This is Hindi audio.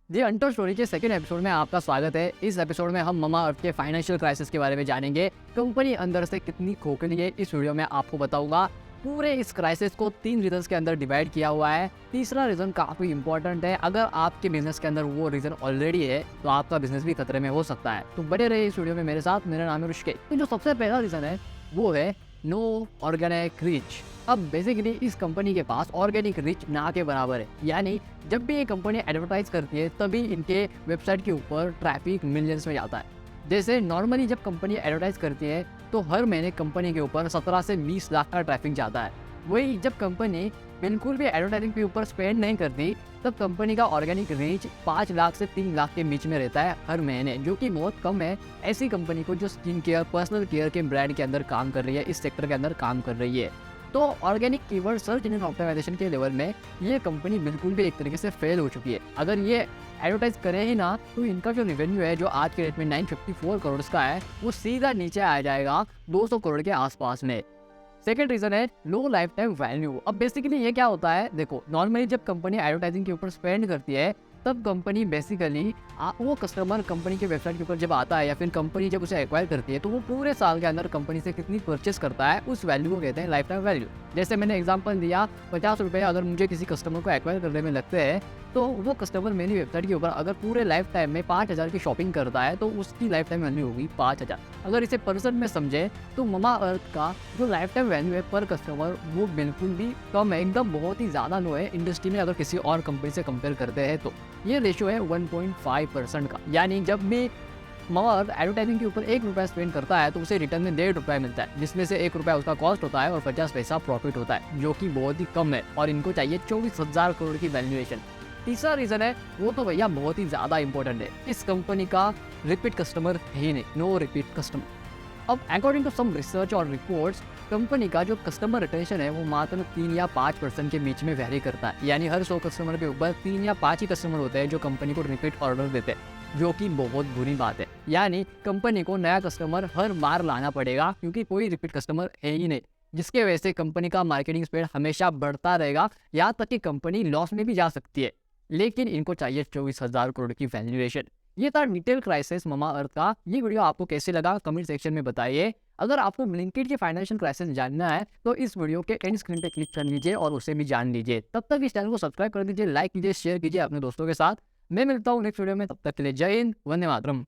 दी अनटोल्ड स्टोरी के सेकंड एपिसोड में आपका स्वागत है। इस एपिसोड में हम ममा अर्थ के फाइनेंशियल क्राइसिस के बारे में जानेंगे। कंपनी अंदर से कितनी खोखली है, इस वीडियो में आपको बताऊंगा। पूरे इस क्राइसिस को 3 रीजंस के अंदर डिवाइड किया हुआ है। तीसरा रीजन काफी इंपॉर्टेंट है। अगर आपके बिजनेस के अंदर वो रीजन ऑलरेडी है तो आपका बिजनेस भी खतरे में हो सकता है। तो बने रहिए इस वीडियो में मेरे साथ। मेरा नाम है ऋषिकेश। तो जो सबसे पहला रीजन है वो है नो ऑर्गेनिक रीच। अब बेसिकली इस कंपनी के पास ऑर्गेनिक रीच ना के बराबर है, यानी जब भी ये कंपनी एडवर्टाइज करती है तभी इनके वेबसाइट के ऊपर ट्रैफिक मिलियंस में जाता है। जैसे नॉर्मली जब कंपनी एडवर्टाइज करती है तो हर महीने कंपनी के ऊपर 17 से 20 लाख का ट्रैफिक जाता है। वही जब कंपनी बिल्कुल भी एडवर्टाइजिंग के ऊपर स्पेंड नहीं करती तब कंपनी का ऑर्गेनिक रीच 5 लाख से 3 लाख के बीच में रहता है हर महीने, जो कि बहुत कम है ऐसी कंपनी को जो स्किन केयर, पर्सनल केयर के ब्रांड के अंदर काम कर रही है, इस सेक्टर के अंदर काम कर रही है। तो organic keyword search engine optimisation के लेवल में ये कंपनी बिल्कुल भी एक तरीके से फेल हो चुकी है। अगर ये एडवर्टाइज करे ही ना तो इनका जो रेवेन्यू है जो आज के रेट में 954 करोड़ का है वो सीधा नीचे आ जाएगा 200 करोड़ के आसपास में। सेकेंड रीजन है लो लाइफ टाइम वैल्यू। अब बेसिकली ये क्या होता है, देखो नॉर्मली जब कंपनी एडवर्टाइजिंग के ऊपर स्पेंड करती है तब कंपनी बेसिकली वो कस्टमर कंपनी के वेबसाइट के ऊपर जब आता है या फिर कंपनी जब उसे एक्वायर करती है तो वो पूरे साल के अंदर कंपनी से कितनी परचेस करता है उस वैल्यू को कहते हैं लाइफ टाइम वैल्यू। जैसे मैंने एग्जांपल दिया, 50 रुपये अगर मुझे किसी कस्टमर को एक्वायर करने में लगते हैं तो वो कस्टमर मेरी वेबसाइट के ऊपर अगर पूरे लाइफ टाइम में 5000 की शॉपिंग करता है तो उसकी लाइफ टाइम वैल्यू होगी 5000। अगर इसे परसेंट में समझे तो ममा अर्थ का जो लाइफ टाइम वैल्यू है पर कस्टमर वो बिल्कुल भी कम है, एकदम बहुत ही ज़्यादा लो है इंडस्ट्री में अगर किसी और कंपनी से कंपेयर करते हैं तो। ये रेशियो है 1.5% का, यानी जब भी ममा अर्थ एडवर्टाइजिंग के ऊपर 1 रुपया स्पेंड करता है तो उसे रिटर्न में 1.5 रुपया मिलता है, जिसमें से 1 रुपया उसका कॉस्ट होता है और 50 पैसा प्रॉफिट होता है, जो कि बहुत ही कम है और इनको चाहिए 24,000 करोड़ की वैल्यूएशन। तीसरा रीजन है वो तो भैया बहुत ही ज़्यादा इंपॉर्टेंट है, इस कंपनी का रिपीट कस्टमर ही नहीं, नो रिपीट कस्टमर। अब अकॉर्डिंग टू सम रिसर्च और रिपोर्ट्स कंपनी का जो कस्टमर रिटेंशन है वो मात्र 3 या 5% के बीच में वेरी करता है, यानी हर 100 कस्टमर के ऊपर 3 या 5 ही कस्टमर होते हैं जो कंपनी को रिपीट ऑर्डर देते हैं, जो कि बहुत बुरी बात है। यानी कंपनी को नया कस्टमर हर बार लाना पड़ेगा क्योंकि कोई रिपीट कस्टमर है ही नहीं, जिसके वजह से कंपनी का मार्केटिंग स्पेंड हमेशा बढ़ता रहेगा, यहाँ तक कि कंपनी लॉस में भी जा सकती है। लेकिन इनको चाहिए 24,000 करोड़ की वैल्यूएशन। ये था डिटेल क्राइसिस ममा अर्थ का। ये वीडियो आपको कैसे लगा कमेंट सेक्शन में बताइए। अगर आपको ब्लिंकिट के फाइनेंशियल क्राइसिस जानना है तो इस वीडियो के एंड स्क्रीन पे क्लिक कर लीजिए और उसे भी जान लीजिए। तब तक इस चैनल को सब्सक्राइब कर दीजिए, लाइक कीजिए, शेयर कीजिए अपने दोस्तों के साथ। मैं मिलता हूँ नेक्स्ट वीडियो में, तब तक के लिए जय हिंद, वंदे मातरम।